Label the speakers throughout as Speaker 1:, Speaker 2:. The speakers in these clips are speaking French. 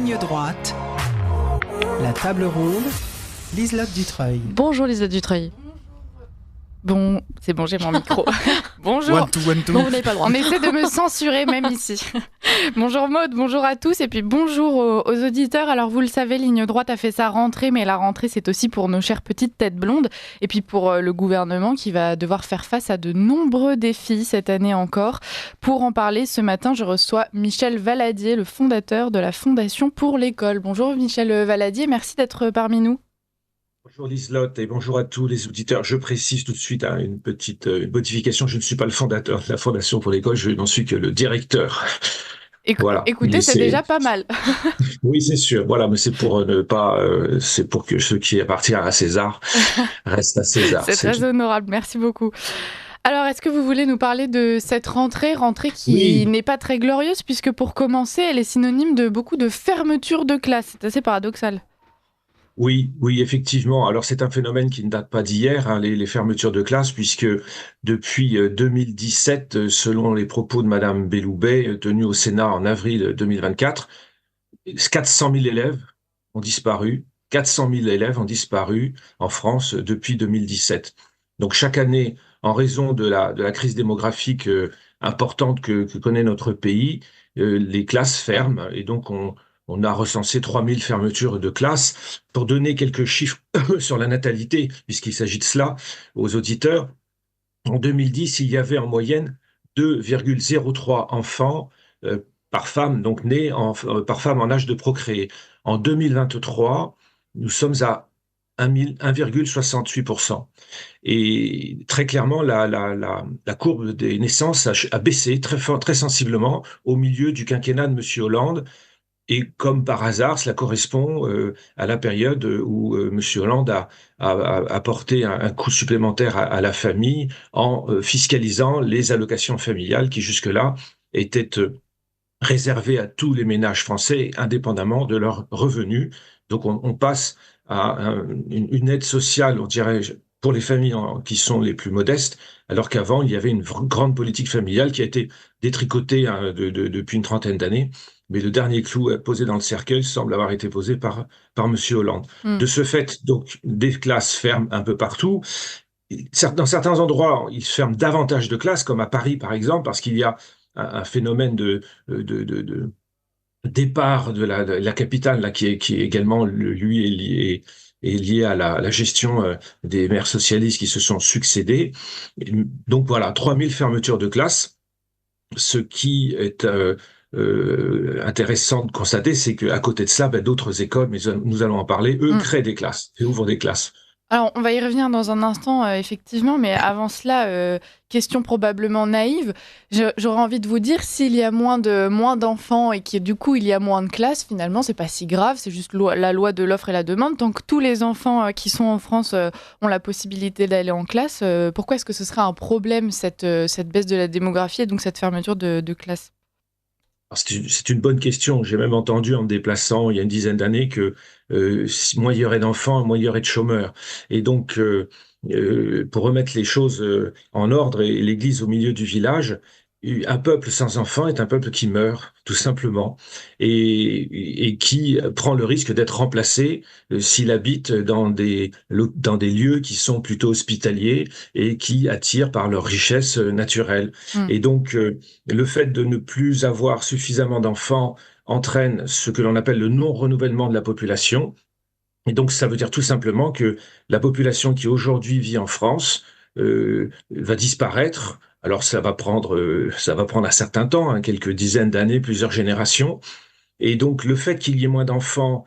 Speaker 1: Ligne droite, la table ronde, Liselotte Dutreuil.
Speaker 2: Bonjour Liselotte Dutreuil. Bon, c'est bon, j'ai mon micro. Bonjour.
Speaker 1: One, two.
Speaker 2: Bon, vous n'avez pas le droit. On essaie de me censurer même ici. Bonjour Maud, bonjour à tous et puis bonjour aux auditeurs. Alors vous le savez, Ligne droite a fait sa rentrée, mais la rentrée c'est aussi pour nos chères petites têtes blondes et puis pour le gouvernement qui va devoir faire face à de nombreux défis cette année encore. Pour en parler, ce matin, je reçois Michel Valadier, le fondateur de la Fondation pour l'école. Bonjour Michel Valadier, merci d'être parmi nous.
Speaker 3: Bonjour Liselotte et bonjour à tous les auditeurs. Je précise tout de suite une petite modification. Je ne suis pas le fondateur de la Fondation pour l'école, je n'en suis que le directeur. Voilà.
Speaker 2: Écoutez, c'est déjà pas mal.
Speaker 3: Oui, c'est sûr. Voilà, mais c'est pour ne pas, c'est pour que ce qui appartient à César reste à César.
Speaker 2: C'est très honorable. Merci beaucoup. Alors, est-ce que vous voulez nous parler de cette rentrée qui n'est pas très glorieuse puisque pour commencer, elle est synonyme de beaucoup de fermetures de classes. C'est assez paradoxal.
Speaker 3: Oui, effectivement. Alors, c'est un phénomène qui ne date pas d'hier, hein, les fermetures de classe, puisque depuis 2017, selon les propos de Madame Belloubet, tenus au Sénat en avril 2024, 400 000 élèves ont disparu. 400 000 élèves ont disparu en France depuis 2017. Donc, chaque année, en raison de la crise démographique importante que connaît notre pays, les classes ferment et donc on a recensé 3000 fermetures de classes. Pour donner quelques chiffres sur la natalité, puisqu'il s'agit de cela, aux auditeurs, en 2010, il y avait en moyenne 2,03 enfants par femme, donc nés par femme en âge de procréer. En 2023, nous sommes à 1,68%. Et très clairement, la courbe des naissances a baissé très sensiblement au milieu du quinquennat de M. Hollande. Et comme par hasard, cela correspond à la période où M. Hollande a apporté un coup supplémentaire à la famille en fiscalisant les allocations familiales qui jusque-là étaient réservées à tous les ménages français indépendamment de leurs revenus. Donc on passe à une aide sociale, on dirait, pour les familles qui sont les plus modestes, alors qu'avant, il y avait une grande politique familiale qui a été détricotée depuis une trentaine d'années. Mais le dernier clou posé dans le cercueil semble avoir été posé par M. Hollande. De ce fait, donc, des classes ferment un peu partout. Dans certains endroits, ils ferment davantage de classes, comme à Paris, par exemple, parce qu'il y a un phénomène de départ de la capitale, là, qui est également, lui, est lié à la gestion des maires socialistes qui se sont succédés. Donc voilà, 3000 fermetures de classes. Ce qui est intéressant de constater, c'est qu'à côté de cela, d'autres écoles, mais nous allons en parler, eux créent des classes et ouvrent des classes.
Speaker 2: Alors, on va y revenir dans un instant, effectivement, mais avant cela, question probablement naïve, j'aurais envie de vous dire, s'il y a moins d'enfants et que du coup il y a moins de classes, finalement, c'est pas si grave, c'est juste la loi de l'offre et la demande. Tant que tous les enfants qui sont en France ont la possibilité d'aller en classe, pourquoi est-ce que ce serait un problème, cette baisse de la démographie et donc cette fermeture de classes ?
Speaker 3: C'est une bonne question. J'ai même entendu en me déplaçant il y a une dizaine d'années que moins il y aurait d'enfants, moins il y aurait de chômeurs. Et donc, pour remettre les choses en ordre et l'église au milieu du village, un peuple sans enfants est un peuple qui meurt, tout simplement, et qui prend le risque d'être remplacé s'il habite dans des lieux qui sont plutôt hospitaliers et qui attirent par leur richesse naturelle. Et donc, le fait de ne plus avoir suffisamment d'enfants entraîne ce que l'on appelle le non-renouvellement de la population. Et donc, ça veut dire tout simplement que la population qui aujourd'hui vit en France va disparaître. Alors, ça va prendre un certain temps, hein, quelques dizaines d'années, plusieurs générations. Et donc, le fait qu'il y ait moins d'enfants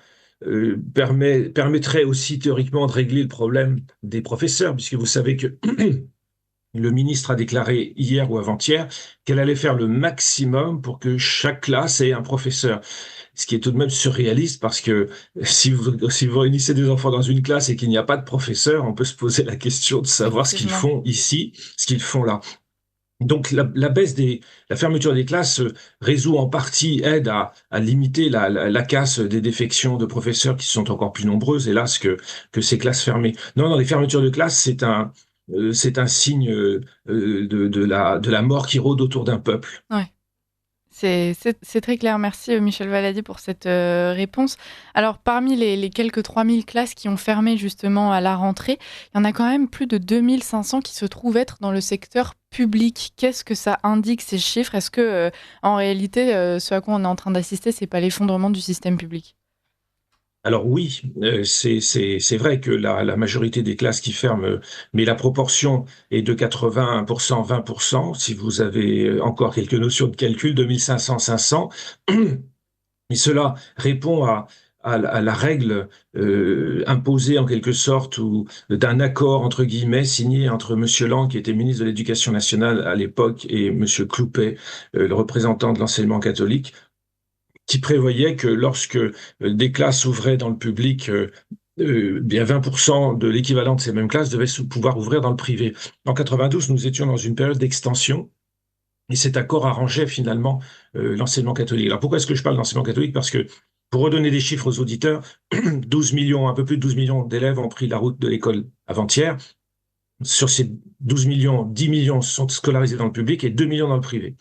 Speaker 3: permettrait aussi théoriquement de régler le problème des professeurs, puisque vous savez que le ministre a déclaré hier ou avant-hier qu'elle allait faire le maximum pour que chaque classe ait un professeur. Ce qui est tout de même surréaliste parce que si vous réunissez des enfants dans une classe et qu'il n'y a pas de professeur, on peut se poser la question de savoir ce qu'ils font ici, ce qu'ils font là. Donc la fermeture des classes résout en partie, aide à limiter la casse des défections de professeurs qui sont encore plus nombreuses, hélas, que ces classes fermées. Non, les fermetures de classes, c'est un signe de la mort qui rôde autour d'un peuple.
Speaker 2: Ouais. C'est très clair. Merci Michel Valadier pour cette réponse. Alors, parmi les quelques 3000 classes qui ont fermé justement à la rentrée, il y en a quand même plus de 2500 qui se trouvent être dans le secteur public. Qu'est-ce que ça indique, ces chiffres? Est-ce que, en réalité, ce à quoi on est en train d'assister, c'est pas l'effondrement du système public?
Speaker 3: Alors oui, c'est vrai que la majorité des classes qui ferment, mais la proportion est de 80%, 20%, si vous avez encore quelques notions de calcul, 2500, 500. Et cela répond à la règle imposée en quelque sorte ou d'un accord entre guillemets signé entre Monsieur Lang, qui était ministre de l'Éducation nationale à l'époque, et Monsieur Cloupet, le représentant de l'enseignement catholique, qui prévoyait que lorsque des classes s'ouvraient dans le public, bien 20% de l'équivalent de ces mêmes classes devaient pouvoir ouvrir dans le privé. En 92, nous étions dans une période d'extension. Et cet accord arrangeait finalement l'enseignement catholique. Alors pourquoi est-ce que je parle d'enseignement catholique? Parce que, pour redonner des chiffres aux auditeurs, 12 millions, un peu plus de 12 millions d'élèves ont pris la route de l'école avant-hier. Sur ces 12 millions, 10 millions sont scolarisés dans le public et 2 millions dans le privé,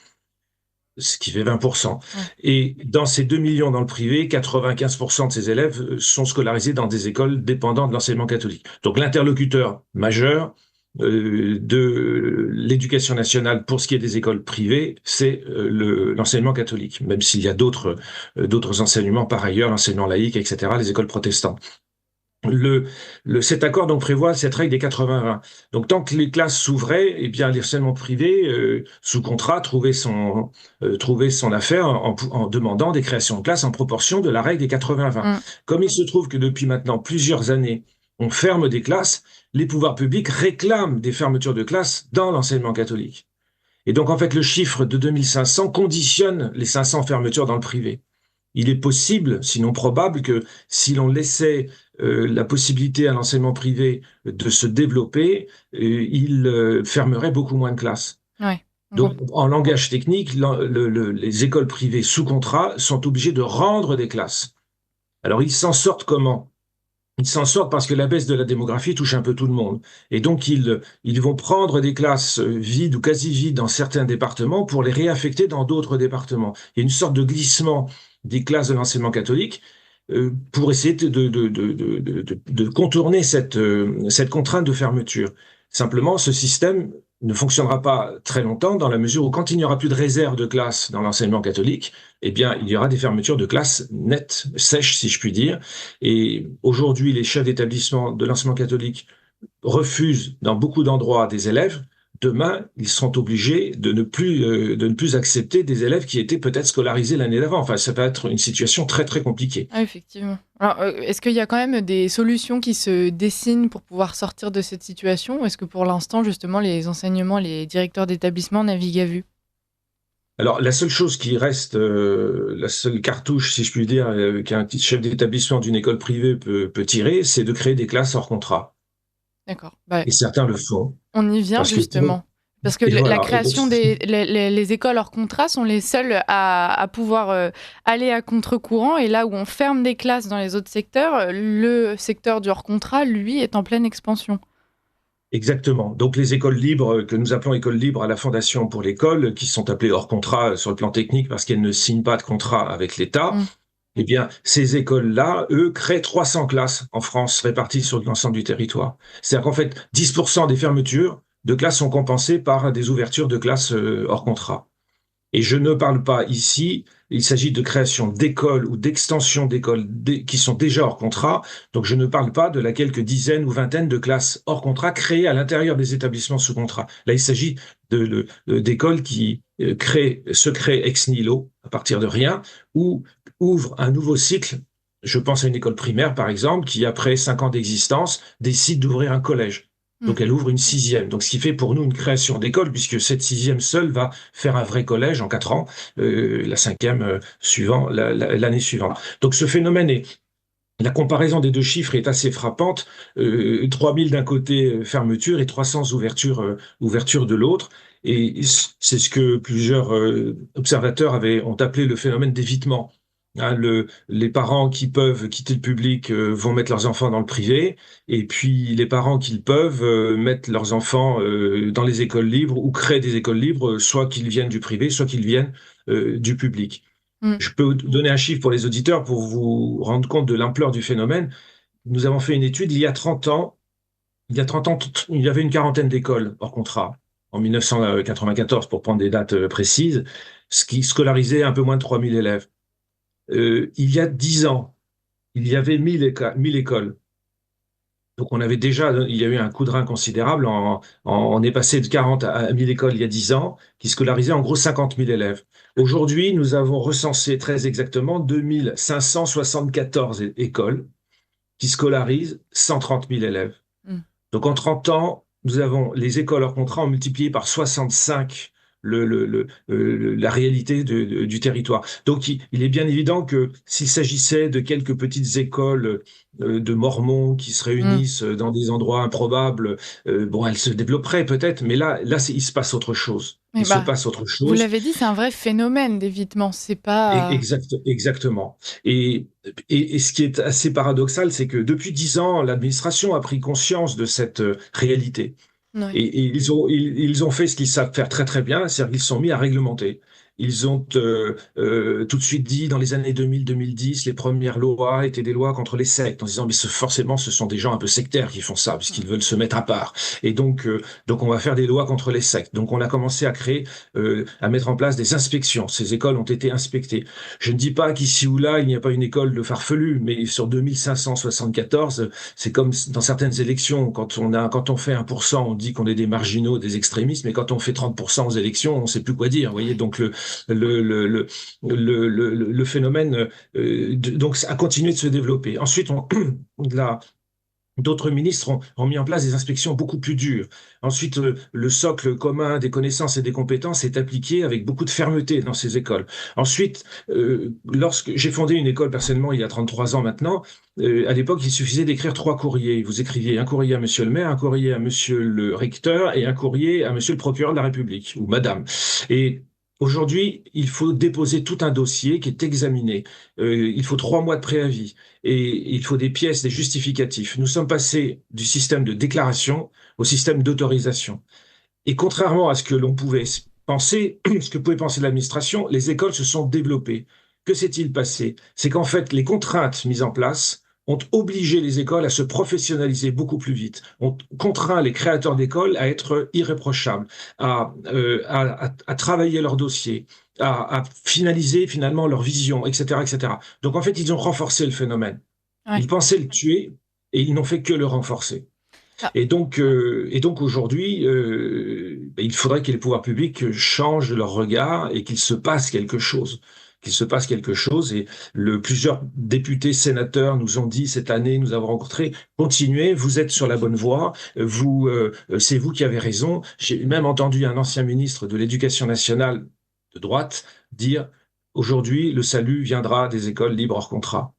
Speaker 3: ce qui fait 20%.
Speaker 2: Ouais.
Speaker 3: Et dans ces 2 millions dans le privé, 95% de ces élèves sont scolarisés dans des écoles dépendantes de l'enseignement catholique. Donc l'interlocuteur majeur de l'éducation nationale pour ce qui est des écoles privées, c'est l'enseignement catholique, même s'il y a d'autres enseignements par ailleurs, l'enseignement laïque, etc., les écoles protestantes. Cet accord donc prévoit cette règle des 80-20. Donc tant que les classes s'ouvraient, eh bien l'enseignement privé sous contrat trouvait son affaire en demandant des créations de classes en proportion de la règle des 80-20. Comme il se trouve que depuis maintenant plusieurs années, on ferme des classes, les pouvoirs publics réclament des fermetures de classes dans l'enseignement catholique. Et donc en fait le chiffre de 2500 conditionne les 500 fermetures dans le privé. Il est possible, sinon probable, que si l'on laissait la possibilité à l'enseignement privé de se développer, il fermerait beaucoup moins de classes.
Speaker 2: Ouais.
Speaker 3: Donc, en langage technique, les écoles privées sous contrat sont obligées de rendre des classes. Alors, ils s'en sortent comment? Ils s'en sortent parce que la baisse de la démographie touche un peu tout le monde. Et donc, ils vont prendre des classes vides ou quasi vides dans certains départements pour les réaffecter dans d'autres départements. Il y a une sorte de glissement des classes de l'enseignement catholique pour essayer de contourner cette contrainte de fermeture. Simplement, ce système ne fonctionnera pas très longtemps dans la mesure où quand il n'y aura plus de réserve de classes dans l'enseignement catholique, eh bien, il y aura des fermetures de classes nettes, sèches, si je puis dire. Et aujourd'hui, les chefs d'établissement de l'enseignement catholique refusent dans beaucoup d'endroits des élèves. Demain, ils seront obligés de ne plus accepter des élèves qui étaient peut-être scolarisés l'année d'avant. Enfin, ça va être une situation très, très compliquée.
Speaker 2: Ah, effectivement. Alors, est-ce qu'il y a quand même des solutions qui se dessinent pour pouvoir sortir de cette situation? Ou est-ce que pour l'instant, justement, les enseignements, les directeurs d'établissement naviguent à vue?
Speaker 3: Alors, la seule chose qui reste, la seule cartouche, si je puis dire, qu'un petit chef d'établissement d'une école privée peut tirer, c'est de créer des classes hors contrat.
Speaker 2: D'accord.
Speaker 3: Et certains le font.
Speaker 2: On y vient justement. Parce que la création les écoles hors contrat sont les seules à pouvoir aller à contre-courant. Et là où on ferme des classes dans les autres secteurs, le secteur du hors contrat, lui, est en pleine expansion.
Speaker 3: Exactement. Donc les écoles libres, que nous appelons écoles libres à la Fondation pour l'école, qui sont appelées hors contrat sur le plan technique parce qu'elles ne signent pas de contrat avec l'État, eh bien, ces écoles-là, eux, créent 300 classes en France réparties sur l'ensemble du territoire. C'est-à-dire qu'en fait, 10% des fermetures de classes sont compensées par des ouvertures de classes hors contrat. Et je ne parle pas ici, il s'agit de création d'écoles ou d'extension d'écoles qui sont déjà hors contrat. Donc je ne parle pas de la quelques dizaines ou vingtaines de classes hors contrat créées à l'intérieur des établissements sous contrat. Là, il s'agit d'écoles qui se créent ex nihilo, à partir de rien, ou ouvrent un nouveau cycle. Je pense à une école primaire, par exemple, qui, après 5 ans d'existence, décide d'ouvrir un collège. Donc elle ouvre une 6e. Donc ce qui fait pour nous une création d'école, puisque cette 6e seule va faire un vrai collège en 4 ans, la 5e suivant l'année suivante. Donc ce phénomène la comparaison des deux chiffres est assez frappante. 3000 d'un côté fermeture et 300 ouverture de l'autre. Et c'est ce que plusieurs observateurs ont appelé le phénomène d'évitement. Hein, les parents qui peuvent quitter le public vont mettre leurs enfants dans le privé, et puis les parents qui peuvent mettre leurs enfants dans les écoles libres ou créent des écoles libres, soit qu'ils viennent du privé, soit qu'ils viennent du public.
Speaker 2: Mm.
Speaker 3: Je peux vous donner un chiffre pour les auditeurs pour vous rendre compte de l'ampleur du phénomène. Nous avons fait une étude il y a 30 ans. Il y a 30 ans, il y avait une quarantaine d'écoles hors contrat, en 1994 pour prendre des dates précises, ce qui scolarisait un peu moins de 3000 élèves. Il y a 10 ans, il y avait 1000 écoles. Donc on avait déjà, il y a eu un coup de rein considérable. On est passé de 40 à 1000 écoles il y a 10 ans, qui scolarisaient en gros 50 000 élèves. Aujourd'hui, nous avons recensé très exactement 2574 écoles qui scolarisent 130 000 élèves.
Speaker 2: Mm.
Speaker 3: Donc en 30 ans, nous avons les écoles hors contrat ont multiplié par 65 la réalité du territoire. Donc il est bien évident que s'il s'agissait de quelques petites écoles de Mormons qui se réunissent dans des endroits improbables, bon, elles se développeraient peut-être, mais là il se passe autre chose.
Speaker 2: Mais
Speaker 3: Il se passe autre
Speaker 2: vous
Speaker 3: chose.
Speaker 2: l'avez dit, c'est un vrai phénomène d'évitement. C'est pas.
Speaker 3: Exactement. Et ce qui est assez paradoxal, c'est que depuis 10 ans, l'administration a pris conscience de cette réalité.
Speaker 2: Ouais.
Speaker 3: Et ils ont fait ce qu'ils savent faire très très bien, c'est-à-dire qu'ils se sont mis à réglementer. Ils ont tout de suite dit, dans les années 2000-2010, les premières lois étaient des lois contre les sectes, en disant, mais forcément, ce sont des gens un peu sectaires qui font ça, puisqu'ils veulent se mettre à part. Et donc on va faire des lois contre les sectes. Donc on a commencé à créer, à mettre en place des inspections. Ces écoles ont été inspectées. Je ne dis pas qu'ici ou là, il n'y a pas une école de farfelus, mais sur 2574, c'est comme dans certaines élections, quand on fait 1%, on dit qu'on est des marginaux, des extrémistes, mais quand on fait 30% aux élections, on ne sait plus quoi dire. Vous voyez, donc le phénomène donc a continué de se développer. Ensuite, d'autres ministres ont mis en place des inspections beaucoup plus dures. Ensuite, le socle commun des connaissances et des compétences est appliqué avec beaucoup de fermeté dans ces écoles. Ensuite, lorsque j'ai fondé une école personnellement il y a 33 ans maintenant, à l'époque, il suffisait d'écrire 3 courriers. Vous écriviez un courrier à monsieur le maire, un courrier à monsieur le recteur et un courrier à monsieur le procureur de la République, ou madame. Et aujourd'hui, il faut déposer tout un dossier qui est examiné. Il faut 3 mois de préavis et il faut des pièces, des justificatifs. Nous sommes passés du système de déclaration au système d'autorisation. Et contrairement à ce que l'on pouvait penser, ce que pouvait penser l'administration, les écoles se sont développées. Que s'est-il passé? C'est qu'en fait, les contraintes mises en place ont obligé les écoles à se professionnaliser beaucoup plus vite, ont contraint les créateurs d'écoles à être irréprochables, à travailler leurs dossiers, à finaliser finalement leur vision, etc., etc. Donc en fait, ils ont renforcé le phénomène.
Speaker 2: Ouais.
Speaker 3: Ils pensaient le tuer et ils n'ont fait que le renforcer.
Speaker 2: Ah.
Speaker 3: Et donc aujourd'hui, il faudrait que les pouvoirs publics changent leur regard et qu'il se passe quelque chose. Et plusieurs députés, sénateurs nous ont dit cette année, nous avons rencontré, continuez, vous êtes sur la bonne voie, c'est vous qui avez raison. J'ai même entendu un ancien ministre de l'Éducation nationale de droite dire, aujourd'hui, le salut viendra des écoles libres hors contrat.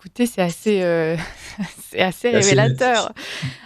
Speaker 2: Écoutez, c'est assez révélateur.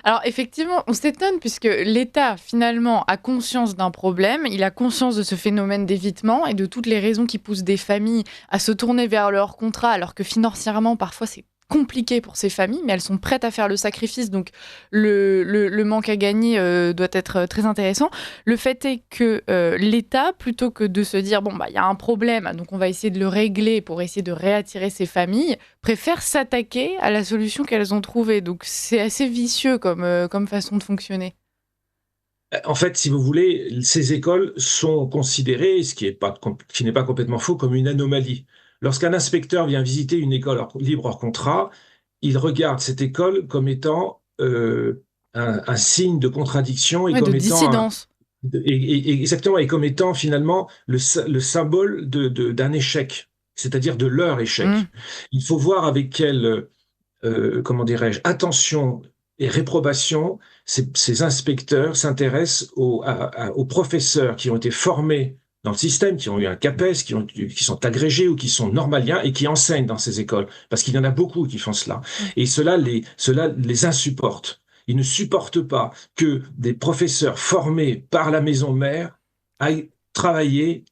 Speaker 2: Alors effectivement, on s'étonne puisque l'État finalement a conscience d'un problème, il a conscience de ce phénomène d'évitement et de toutes les raisons qui poussent des familles à se tourner vers leur contrat alors que financièrement parfois c'est compliqué pour ces familles, mais elles sont prêtes à faire le sacrifice, donc le manque à gagner doit être très intéressant. Le fait est que l'État, plutôt que de se dire, bon, il y a un problème, donc on va essayer de le régler pour essayer de réattirer ces familles, préfère s'attaquer à la solution qu'elles ont trouvée. Donc c'est assez vicieux comme façon de fonctionner.
Speaker 3: En fait, si vous voulez, ces écoles sont considérées, ce qui n'est pas complètement faux, comme une anomalie. Lorsqu'un inspecteur vient visiter une école libre hors contrat, il regarde cette école comme étant un signe de contradiction et
Speaker 2: Ouais,
Speaker 3: comme
Speaker 2: de
Speaker 3: étant
Speaker 2: dissidence.
Speaker 3: exactement, et comme étant finalement le symbole d'un échec, c'est-à-dire de leur échec. Il faut voir avec quelle, comment dirais-je, attention et réprobation ces inspecteurs s'intéressent aux professeurs qui ont été formés dans le système, qui ont eu un CAPES, qui sont agrégés ou qui sont normaliens et qui enseignent dans ces écoles. Parce qu'il y en a beaucoup qui font cela. Et cela les insupporte. Ils ne supportent pas que des professeurs formés par la maison mère aillent travailler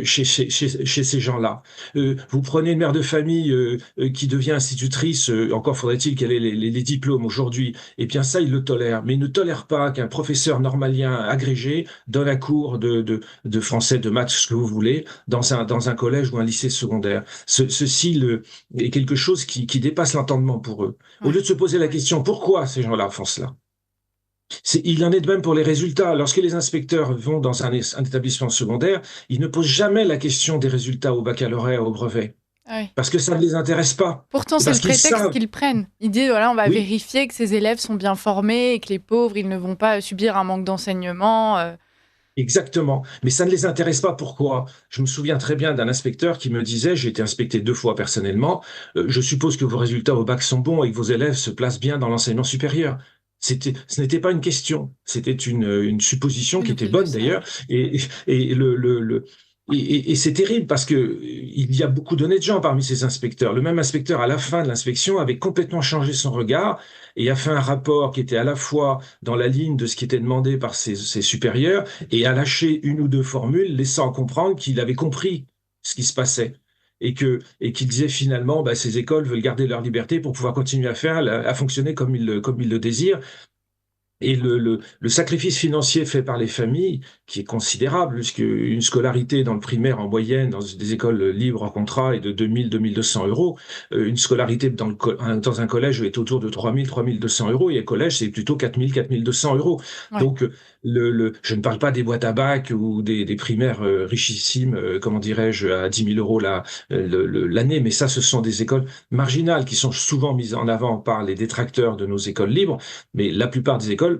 Speaker 3: chez ces gens-là. Vous prenez une mère de famille qui devient institutrice, encore faudrait-il qu'elle ait les diplômes aujourd'hui, et bien ça, il le tolère. Mais il ne tolère pas qu'un professeur normalien agrégé donne un cours de français, de maths, ce que vous voulez, dans un collège ou un lycée secondaire. Ceci est quelque chose qui dépasse l'entendement pour eux. Au
Speaker 2: Ouais.
Speaker 3: lieu de se poser la question, pourquoi ces gens-là font cela? Il en est de même pour les résultats. Lorsque les inspecteurs vont dans un établissement secondaire, ils ne posent jamais la question des résultats au baccalauréat, au brevet,
Speaker 2: Ouais.
Speaker 3: parce que ça ne les intéresse pas.
Speaker 2: Pourtant,
Speaker 3: Et
Speaker 2: c'est
Speaker 3: parce
Speaker 2: le
Speaker 3: qu'ils
Speaker 2: prétexte
Speaker 3: savent,
Speaker 2: qu'ils prennent. Ils disent, voilà, on va
Speaker 3: oui,
Speaker 2: vérifier que ces élèves sont bien formés et que les pauvres, ils ne vont pas subir un manque d'enseignement.
Speaker 3: exactement. Mais ça ne les intéresse pas. Pourquoi? Je me souviens très bien d'un inspecteur qui me disait, j'ai été inspecté 2 fois personnellement, je suppose que vos résultats au bac sont bons et que vos élèves se placent bien dans l'enseignement supérieur. Ce n'était pas une question, c'était une supposition
Speaker 2: Oui,
Speaker 3: qui
Speaker 2: donc
Speaker 3: était
Speaker 2: ils le
Speaker 3: bonne
Speaker 2: savent.
Speaker 3: d'ailleurs. Et, et c'est terrible parce que il y a beaucoup d'honnêtes gens parmi ces inspecteurs. Le même inspecteur, à la fin de l'inspection, avait complètement changé son regard et a fait un rapport qui était à la fois dans la ligne de ce qui était demandé par ses supérieurs et a lâché 1 ou 2 formules, laissant comprendre qu'il avait compris ce qui se passait. Et qu'il disait finalement, bah, ces écoles veulent garder leur liberté pour pouvoir continuer à fonctionner comme ils le désirent. Et le sacrifice financier fait par les familles, qui est considérable, puisque une scolarité dans le primaire en moyenne, dans des écoles libres en contrat, est de 2 200 euros. Une scolarité dans un collège est autour de 3 200 euros. Et un collège, c'est plutôt 4 200 euros.
Speaker 2: Ouais.
Speaker 3: Donc, je ne parle pas des boîtes à bac ou des primaires richissimes, comment dirais-je, à 10 000 euros l'année, mais ça, ce sont des écoles marginales qui sont souvent mises en avant par les détracteurs de nos écoles libres. Mais la plupart des écoles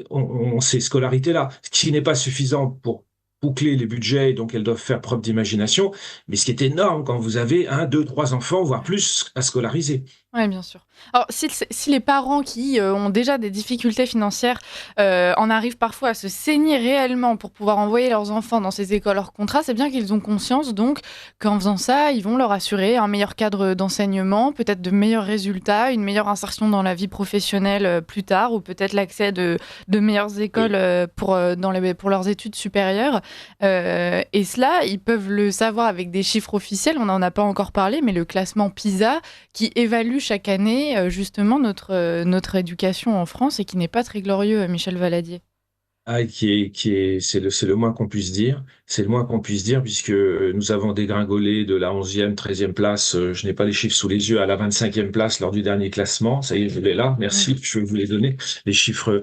Speaker 3: ont ces scolarités-là, ce qui n'est pas suffisant pour boucler les budgets, donc elles doivent faire preuve d'imagination, mais ce qui est énorme quand vous avez 1, 2, 3 enfants, voire plus, à scolariser.
Speaker 2: Oui, bien sûr. Alors, si les parents qui ont déjà des difficultés financières en arrivent parfois à se saigner réellement pour pouvoir envoyer leurs enfants dans ces écoles hors contrat, c'est bien qu'ils ont conscience donc qu'en faisant ça, ils vont leur assurer un meilleur cadre d'enseignement, peut-être de meilleurs résultats, une meilleure insertion dans la vie professionnelle plus tard, ou peut-être l'accès de meilleures écoles
Speaker 3: Oui.
Speaker 2: pour leurs études supérieures. Et cela, ils peuvent le savoir avec des chiffres officiels, on n'en a pas encore parlé, mais le classement PISA qui évalue chaque année justement notre éducation en France et qui n'est pas très glorieux, Michel Valadier.
Speaker 3: Ah, c'est le moins qu'on puisse dire. C'est le moins qu'on puisse dire puisque nous avons dégringolé de la 11e, 13e place. Je n'ai pas les chiffres sous les yeux, à la 25e place lors du dernier classement. Ça y est, je l'ai là.
Speaker 2: Mm.
Speaker 3: Merci. Je vais vous les donner. Les chiffres,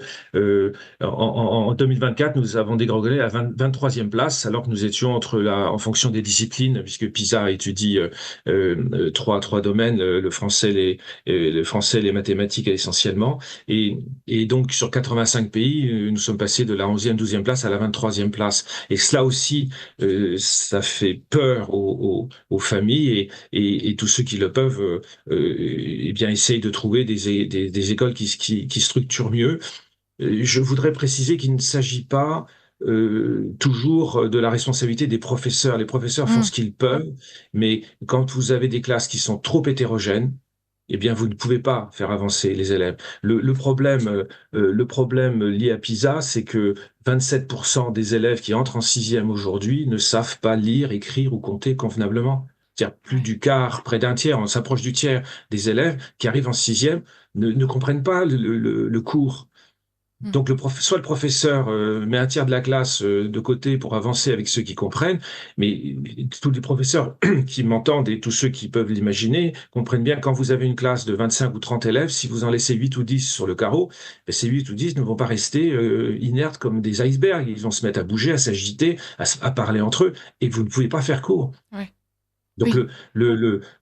Speaker 3: en 2024, nous avons dégringolé à 23e place alors que nous étions en fonction des disciplines puisque PISA étudie trois domaines, le français, les mathématiques essentiellement. Et donc, sur 85 pays, nous sommes passés de la 11e, 12e place à la 23e place. Et cela aussi, ça fait peur aux familles et tous ceux qui le peuvent, eh bien, essayent de trouver des écoles qui structurent mieux. Je voudrais préciser qu'il ne s'agit pas toujours de la responsabilité des professeurs. Les professeurs font
Speaker 2: Mm.
Speaker 3: ce qu'ils peuvent, mais quand vous avez des classes qui sont trop hétérogènes, eh bien, vous ne pouvez pas faire avancer les élèves. Le problème lié à PISA, c'est que 27% des élèves qui entrent en 6e aujourd'hui ne savent pas lire, écrire ou compter convenablement. C'est-à-dire plus
Speaker 2: Ouais.
Speaker 3: du quart, près d'un tiers, on s'approche du tiers des élèves qui arrivent en 6e ne comprennent pas le cours.
Speaker 2: Mm.
Speaker 3: Donc, soit le professeur met un tiers de la classe de côté pour avancer avec ceux qui comprennent, mais tous les professeurs qui m'entendent et tous ceux qui peuvent l'imaginer comprennent bien que quand vous avez une classe de 25 ou 30 élèves, si vous en laissez 8 ou 10 sur le carreau, ben, ces 8 ou 10 ne vont pas rester inertes comme des icebergs. Ils vont se mettre à bouger, à s'agiter, à parler entre eux, et vous ne pouvez pas faire court.
Speaker 2: Ouais.
Speaker 3: Donc
Speaker 2: Oui.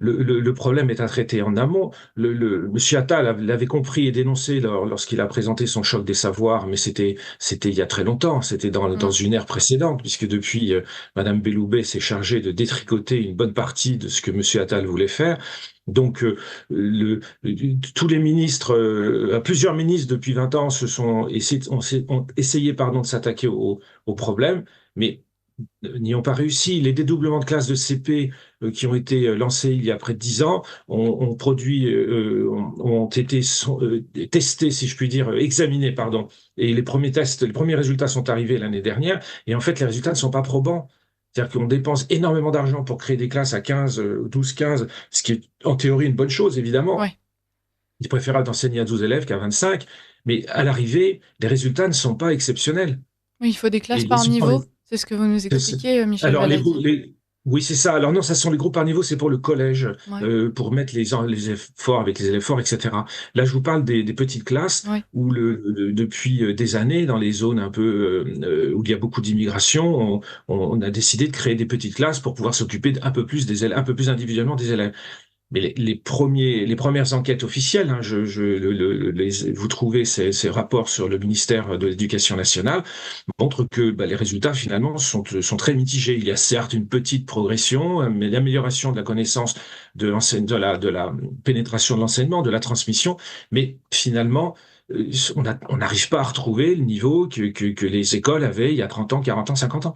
Speaker 3: le problème est à traiter en amont. Monsieur Attal l'avait compris et dénoncé lorsqu'il a présenté son choc des savoirs, mais c'était il y a très longtemps, c'était dans
Speaker 2: Mm.
Speaker 3: une ère précédente, puisque depuis Madame Belloubet s'est chargée de détricoter une bonne partie de ce que Monsieur Attal voulait faire. Donc tous les ministres, plusieurs ministres depuis 20 ans ont essayé pardon de s'attaquer au problème, mais n'y ont pas réussi. Les dédoublements de classes de CP qui ont été lancés il y a près de 10 ans ont été testés, si je puis dire, examinés, pardon. Et les premiers résultats sont arrivés l'année dernière. Et en fait, les résultats ne sont pas probants. C'est-à-dire qu'on dépense énormément d'argent pour créer des classes à 15, 12, 15, ce qui est en théorie une bonne chose, évidemment.
Speaker 2: Ouais.
Speaker 3: Il est préférable d'enseigner à 12 élèves qu'à 25, mais à l'arrivée, les résultats ne sont pas exceptionnels.
Speaker 2: Oui, il faut des classes
Speaker 3: Et
Speaker 2: par
Speaker 3: si on
Speaker 2: niveau. C'est ce que vous nous expliquez, Michel
Speaker 3: alors,
Speaker 2: Valadi.
Speaker 3: oui, c'est ça. Alors non, ça sont les groupes par niveau, c'est pour le collège,
Speaker 2: Ouais.
Speaker 3: pour mettre les efforts avec les élèves forts, etc. Là, je vous parle des petites classes
Speaker 2: Ouais.
Speaker 3: où depuis des années, dans les zones un peu où il y a beaucoup d'immigration, on a décidé de créer des petites classes pour pouvoir s'occuper un peu plus des élèves, un peu plus individuellement des élèves. Mais les premières enquêtes officielles, hein, vous trouvez ces rapports sur le ministère de l'Éducation nationale, montrent que les résultats finalement sont très mitigés. Il y a certes une petite progression, mais l'amélioration de la connaissance de la pénétration de l'enseignement, de la transmission, mais finalement, on n'arrive pas à retrouver le niveau que les écoles avaient il y a 30 ans, 40 ans, 50 ans.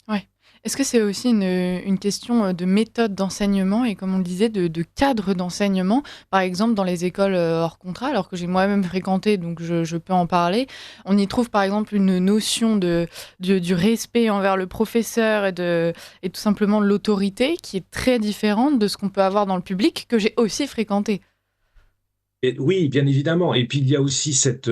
Speaker 2: Ouais. Est-ce que c'est aussi une question de méthode d'enseignement et, comme on le disait, de cadre d'enseignement? Par exemple, dans les écoles hors contrat, alors que j'ai moi-même fréquenté, donc je peux en parler, on y trouve par exemple une notion du respect envers le professeur et tout simplement de l'autorité qui est très différente de ce qu'on peut avoir dans le public, que j'ai aussi fréquenté.
Speaker 3: Et oui, bien évidemment. Et puis il y a aussi cette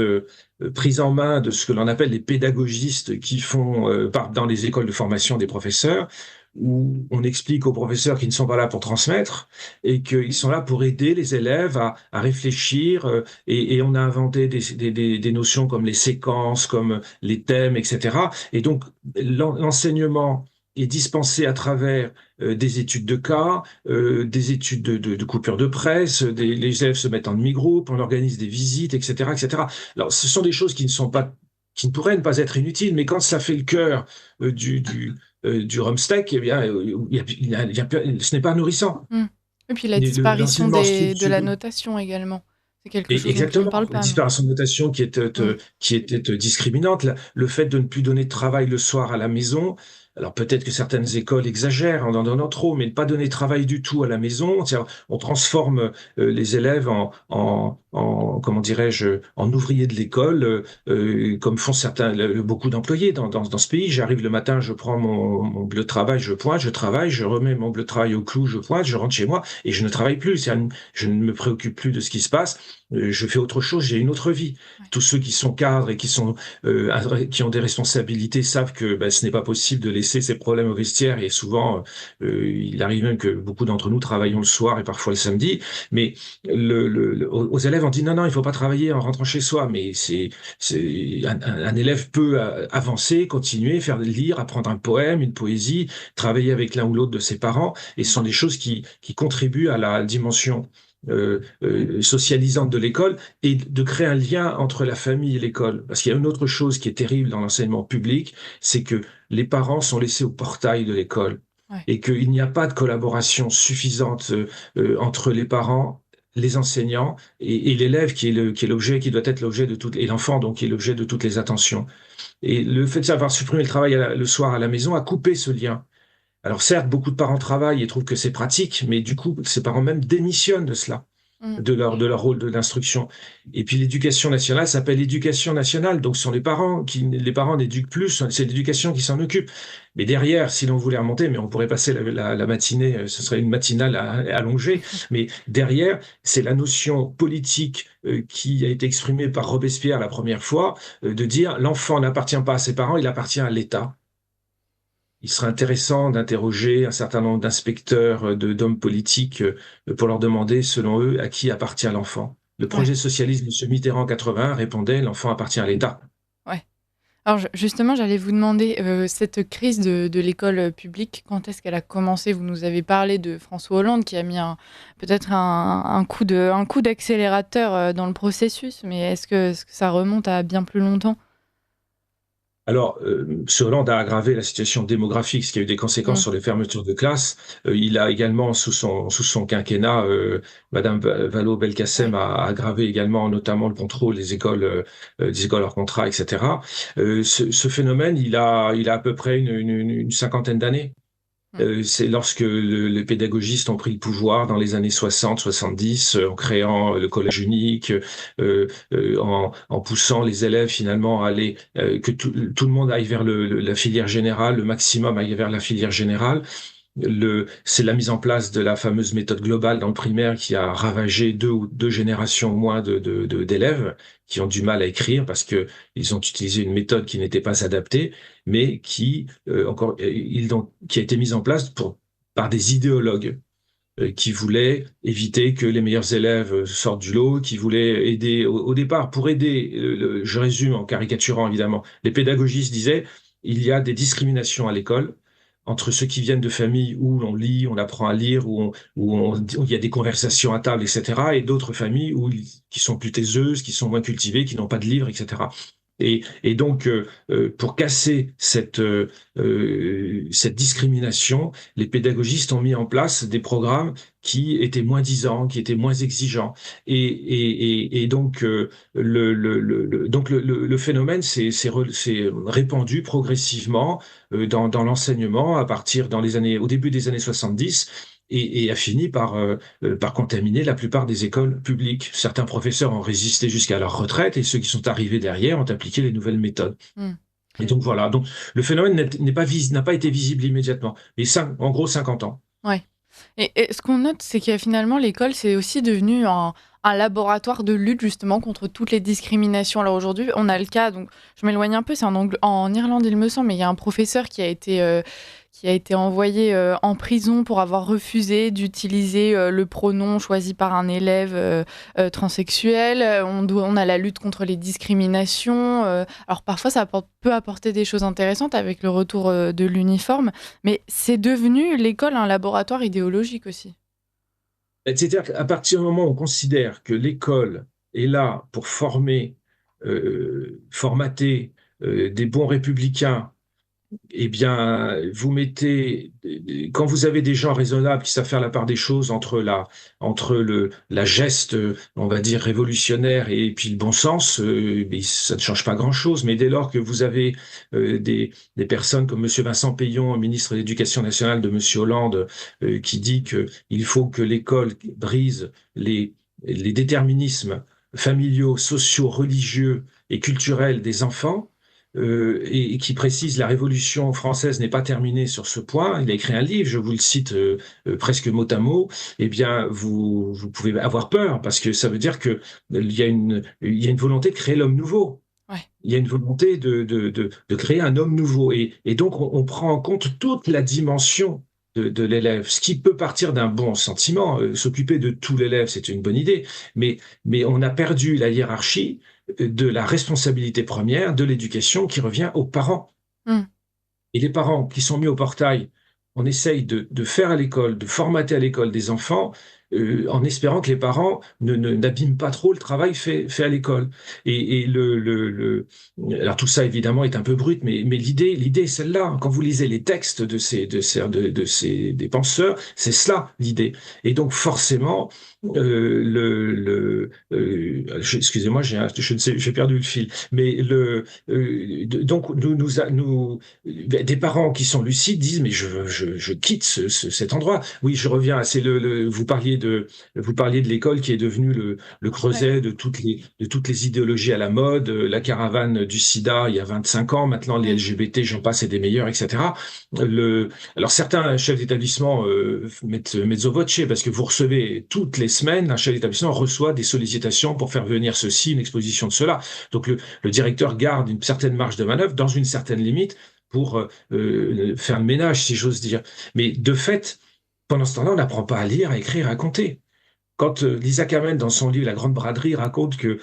Speaker 3: prise en main de ce que l'on appelle les pédagogistes qui font dans les écoles de formation des professeurs, où on explique aux professeurs qu'ils ne sont pas là pour transmettre et qu'ils sont là pour aider les élèves à réfléchir. Et on a inventé des notions comme les séquences, comme les thèmes, etc. Et donc l'enseignement est dispensé à travers des études de cas, des études de coupure de presse, les élèves se mettent en demi-groupe, on organise des visites, etc., etc. Alors, ce sont des choses qui ne pourraient ne pas être inutiles, mais quand ça fait le cœur du rumsteak, eh bien, ce n'est pas nourrissant.
Speaker 2: Mm. Et puis la disparition
Speaker 3: L'enseignement
Speaker 2: de la notation également. C'est quelque chose dont on ne
Speaker 3: exactement,
Speaker 2: parle
Speaker 3: la
Speaker 2: pas, non?
Speaker 3: disparition de notation
Speaker 2: Mm.
Speaker 3: qui était discriminante, le fait de ne plus donner de travail le soir à la maison. Alors peut-être que certaines écoles exagèrent en en donnant trop, mais ne pas donner de travail du tout à la maison, on transforme les élèves comment dirais-je, en ouvriers de l'école, comme font beaucoup d'employés dans ce pays. J'arrive le matin, je prends mon bleu de travail, je pointe, je travaille, je remets mon bleu de travail au clou, je pointe, je rentre chez moi et je ne travaille plus. Je ne me préoccupe plus de ce qui se passe. Je fais autre chose, j'ai une autre vie.
Speaker 2: Ouais.
Speaker 3: Tous ceux qui sont cadres et qui ont des responsabilités savent que ce n'est pas possible de laisser ces problèmes au vestiaire. Et souvent, il arrive même que beaucoup d'entre nous travaillons le soir et parfois le samedi. Mais aux élèves, on dit non, non, il faut pas travailler en rentrant chez soi. Mais un élève peut avancer, continuer, lire, apprendre un poème, une poésie, travailler avec l'un ou l'autre de ses parents. Et ce sont des choses qui contribuent à la dimension socialisante de l'école et de créer un lien entre la famille et l'école. Parce qu'il y a une autre chose qui est terrible dans l'enseignement public, c'est que les parents sont laissés au portail de l'école
Speaker 2: Ouais.
Speaker 3: et qu'il n'y a pas de collaboration suffisante entre les parents, les enseignants et l'élève qui est l'objet, qui doit être l'objet de toutes, et l'enfant donc qui est l'objet de toutes les attentions. Et le fait de savoir supprimer le travail le soir à la maison a coupé ce lien. Alors certes, beaucoup de parents travaillent et trouvent que c'est pratique, mais du coup, ces parents même démissionnent de cela,
Speaker 2: Mm.
Speaker 3: de leur rôle de l'instruction. Et puis l'éducation nationale s'appelle éducation nationale, donc ce sont les parents n'éduquent plus, c'est l'éducation qui s'en occupe. Mais derrière, si l'on voulait remonter, mais on pourrait passer la matinée, ce serait une matinale allongée, mais derrière, c'est la notion politique qui a été exprimée par Robespierre la première fois, de dire l'enfant n'appartient pas à ses parents, il appartient à l'État. Il serait intéressant d'interroger un certain nombre d'inspecteurs, d'hommes politiques, pour leur demander, selon eux, à qui appartient l'enfant. Le
Speaker 2: Ouais.
Speaker 3: projet socialiste de M. Mitterrand en 80 répondait, l'enfant appartient à l'État.
Speaker 2: Ouais. Alors justement, j'allais vous demander, cette crise de l'école publique, quand est-ce qu'elle a commencé? Vous nous avez parlé de François Hollande qui a mis peut-être un coup d'accélérateur dans le processus, mais est-ce que ça remonte à bien plus longtemps?
Speaker 3: Alors, M. Hollande a aggravé la situation démographique, ce qui a eu des conséquences
Speaker 2: Mm.
Speaker 3: sur les fermetures de classes. Il a également, sous son quinquennat, Madame Vallaud-Belkacem
Speaker 2: Ouais.
Speaker 3: a aggravé également, notamment le contrôle des écoles hors contrat, etc. Ce phénomène, il a à peu près une cinquantaine d'années. C'est lorsque les pédagogistes ont pris le pouvoir dans les années 60-70, en créant le collège unique, en poussant les élèves finalement à aller, que tout le monde aille vers la filière générale, le maximum aille vers la filière générale. C'est la mise en place de la fameuse méthode globale dans le primaire qui a ravagé deux générations au moins d'élèves qui ont du mal à écrire parce que ils ont utilisé une méthode qui n'était pas adaptée, mais qui qui a été mise en place par des idéologues qui voulaient éviter que les meilleurs élèves sortent du lot, qui voulaient aider au départ pour aider. Je résume en caricaturant évidemment. Les pédagogistes disaient il y a des discriminations à l'école entre ceux qui viennent de familles où on lit, on apprend à lire, où il y a des conversations à table, etc., et d'autres familles qui sont plus taiseuses, qui sont moins cultivées, qui n'ont pas de livres, etc. Et donc, pour casser cette discrimination, les pédagogistes ont mis en place des programmes qui étaient moins disants, qui étaient moins exigeants. Et donc, le phénomène s'est répandu progressivement dans l'enseignement au début des années 70 et a fini par contaminer la plupart des écoles publiques. Certains professeurs ont résisté jusqu'à leur retraite et ceux qui sont arrivés derrière ont appliqué les nouvelles méthodes. Et donc voilà, donc le phénomène n'a pas été visible immédiatement, mais en gros 50 ans.
Speaker 2: Ouais. Et ce qu'on note, c'est que finalement l'école, c'est aussi devenu un laboratoire de lutte justement contre toutes les discriminations. Alors aujourd'hui, on a le cas, donc je m'éloigne un peu, c'est en Irlande il me semble, mais il y a un professeur qui a été envoyé en prison pour avoir refusé d'utiliser le pronom choisi par un élève transsexuel. On a la lutte contre les discriminations. Alors parfois, ça peut apporter des choses intéressantes avec le retour de l'uniforme, mais c'est devenu l'école un laboratoire idéologique aussi.
Speaker 3: C'est-à-dire qu'à partir du moment où on considère que l'école est là pour formater des bons républicains, eh bien, quand vous avez des gens raisonnables qui savent faire la part des choses entre la geste, on va dire, révolutionnaire et puis le bon sens, mais ça ne change pas grand-chose. Mais dès lors que vous avez des personnes comme Monsieur Vincent Peillon, ministre de l'Éducation nationale de Monsieur Hollande, qui dit qu'il faut que l'école brise les déterminismes familiaux, sociaux, religieux et culturels des enfants, et qui précise la Révolution française n'est pas terminée sur ce point. Il a écrit un livre, je vous le cite presque mot à mot. Eh bien, vous pouvez avoir peur parce que ça veut dire que il y a une volonté de créer l'homme nouveau.
Speaker 2: Ouais.
Speaker 3: Il y a une volonté de créer un homme nouveau, et donc on prend en compte toute la dimension de l'élève, ce qui peut partir d'un bon sentiment. S'occuper de tout l'élève, c'est une bonne idée, mais on a perdu la hiérarchie de la responsabilité première de l'éducation qui revient aux parents. Et les parents qui sont mis au portail, on essaye de faire à l'école, de formater à l'école des enfants, en espérant que les parents n'abîment pas trop le travail fait à l'école. Alors tout ça évidemment est un peu brut, mais l'idée est celle-là. Quand vous lisez les textes des penseurs, c'est cela l'idée. Et donc forcément, excusez-moi, j'ai perdu le fil. Mais donc des parents qui sont lucides disent mais je quitte cet endroit. Oui, je reviens. Vous parliez de l'école qui est devenue le creuset de toutes les idéologies à la mode, la caravane du sida il y a 25 ans, maintenant les LGBT, j'en passe, et des meilleurs, etc. Alors certains chefs d'établissement mettent mezzo voce parce que vous recevez toutes les semaines, un chef d'établissement reçoit des sollicitations pour faire venir ceci, une exposition de cela. Donc le directeur garde une certaine marge de manœuvre dans une certaine limite pour faire le ménage, si j'ose dire. Mais de fait, pendant ce temps-là, on n'apprend pas à lire, à écrire, à compter. Quand Lisa Kamen, dans son livre La Grande Braderie, raconte que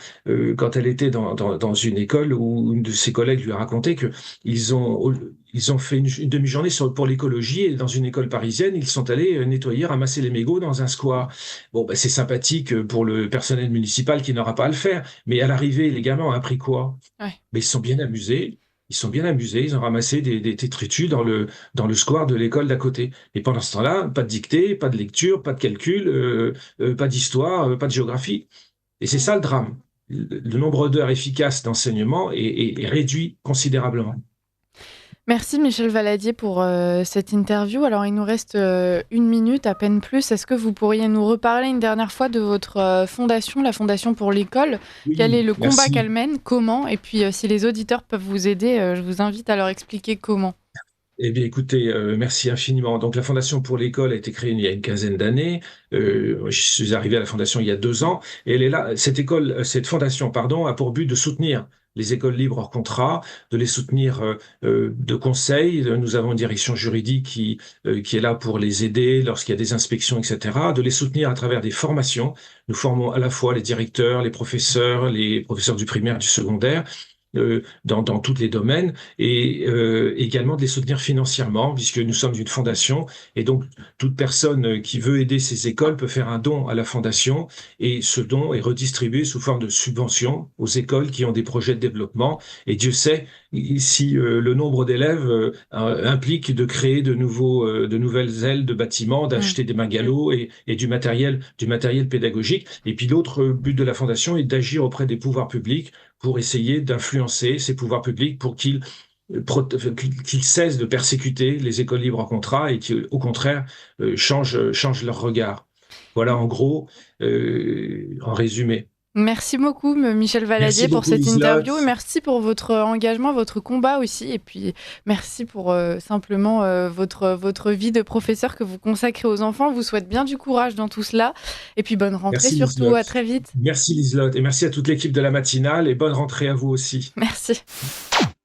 Speaker 3: quand elle était dans une école, où une de ses collègues lui a raconté qu'ils ont fait une demi-journée pour l'écologie, et dans une école parisienne, ils sont allés nettoyer, ramasser les mégots dans un square. Bon, ben, c'est sympathique pour le personnel municipal qui n'aura pas à le faire, mais à l'arrivée, les gamins ont appris quoi? Mais ils se sont bien amusés. Ils ont ramassé des détritus dans le square de l'école d'à côté. Et pendant ce temps-là, pas de dictée, pas de lecture, pas de calcul, pas d'histoire, pas de géographie. Et c'est ça le drame. Le nombre d'heures efficaces d'enseignement est réduit considérablement.
Speaker 2: Merci Michel Valadier pour cette interview. Alors il nous reste 1 minute, à peine plus. Est-ce que vous pourriez nous reparler une dernière fois de votre fondation, la Fondation pour l'école? Quel est
Speaker 3: Oui,
Speaker 2: le combat
Speaker 3: merci.
Speaker 2: qu'elle mène? Comment? Et puis si les auditeurs peuvent vous aider, je vous invite à leur expliquer comment.
Speaker 3: Eh bien, écoutez, merci infiniment. Donc, la Fondation pour l'école a été créée il y a une quinzaine d'années. Je suis arrivé à la Fondation il y a 2 ans. Et elle est là. Cette fondation, pardon, a pour but de soutenir les écoles libres hors contrat, de les soutenir de conseils. Nous avons une direction juridique qui est là pour les aider lorsqu'il y a des inspections, etc. De les soutenir à travers des formations. Nous formons à la fois les directeurs, les professeurs du primaire, du secondaire, dans tous les domaines, et également de les soutenir financièrement, puisque nous sommes une fondation, et donc toute personne qui veut aider ces écoles peut faire un don à la fondation, et ce don est redistribué sous forme de subventions aux écoles qui ont des projets de développement. Et Dieu sait si le nombre d'élèves implique de créer de nouvelles ailes de bâtiments,
Speaker 2: Mm.
Speaker 3: d'acheter des bungalows et du matériel pédagogique. Et puis l'autre but de la fondation est d'agir auprès des pouvoirs publics pour essayer d'influencer ces pouvoirs publics pour qu'ils cessent de persécuter les écoles libres en contrat et qui, au contraire, changent leur regard. Voilà en gros, en résumé.
Speaker 2: Merci beaucoup, Michel
Speaker 3: Merci
Speaker 2: Valadier, pour
Speaker 3: beaucoup,
Speaker 2: cette interview. Et
Speaker 3: Liselotte.
Speaker 2: merci pour votre engagement, votre combat aussi. Et puis, merci pour simplement votre vie de professeur que vous consacrez aux enfants. On vous souhaite bien du courage dans tout cela. Et puis, bonne rentrée
Speaker 3: Merci,
Speaker 2: surtout. À
Speaker 3: Liselotte.
Speaker 2: très vite.
Speaker 3: Merci, Liselotte. Et merci à toute l'équipe de la matinale et bonne rentrée à vous aussi.
Speaker 2: Merci.